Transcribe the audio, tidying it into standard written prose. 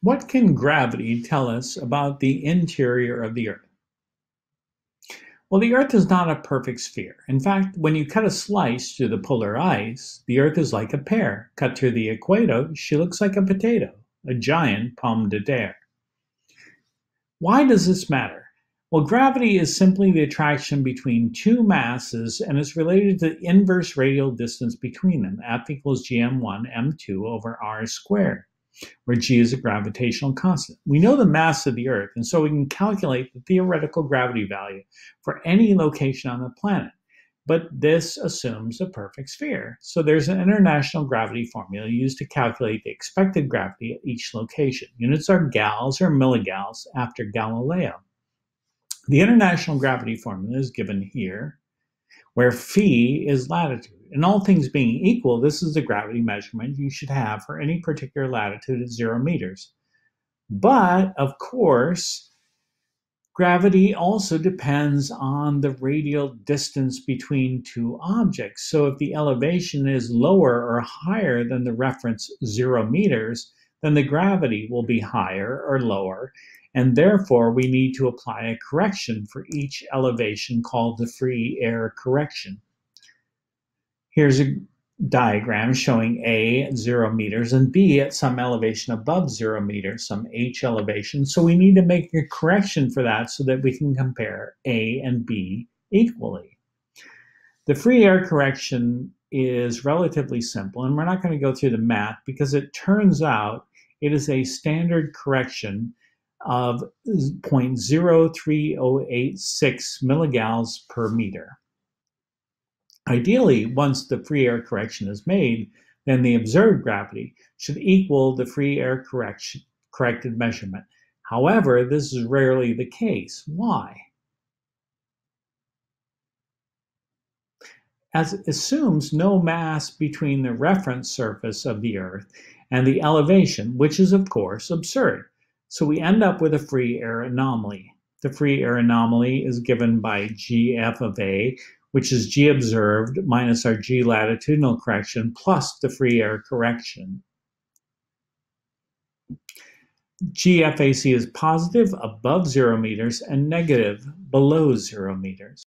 What can gravity tell us about the interior of the Earth? Well, the Earth is not a perfect sphere. In fact, when you cut a slice through the polar ice, the Earth is like a pear. Cut through the equator, she looks like a potato, a giant pomme de terre. Why does this matter? Well, gravity is simply the attraction between two masses and is related to the inverse radial distance between them, F equals gm1 m2 over r squared, where g is a gravitational constant. We know the mass of the Earth, and so we can calculate the theoretical gravity value for any location on the planet. But this assumes a perfect sphere. So there's an international gravity formula used to calculate the expected gravity at each location. Units are gals or mellagals after Galileo. The international gravity formula is given here, where phi is latitude. And all things being equal, this is the gravity measurement you should have for any particular latitude at 0 meters. But, of course, gravity also depends on the radial distance between two objects. So if the elevation is lower or higher than the reference 0 meters, then the gravity will be higher or lower, and therefore we need to apply a correction for each elevation called the free air correction. Here's a diagram showing A at 0 meters and B at some elevation above 0 meters, some H elevation. So we need to make a correction for that so that we can compare A and B equally. The free air correction is relatively simple, and we're not going to go through the math because it turns out it is a standard correction of 0.03086 milligals per meter. Ideally, once the free air correction is made, then the observed gravity should equal the free air corrected measurement. However, this is rarely the case. Why? As it assumes no mass between the reference surface of the Earth and the elevation, which is, of course, absurd. So we end up with a free air anomaly. The free air anomaly is given by GF of A, which is G observed minus our G latitudinal correction plus the free air correction. GFAC is positive above 0 meters and negative below 0 meters.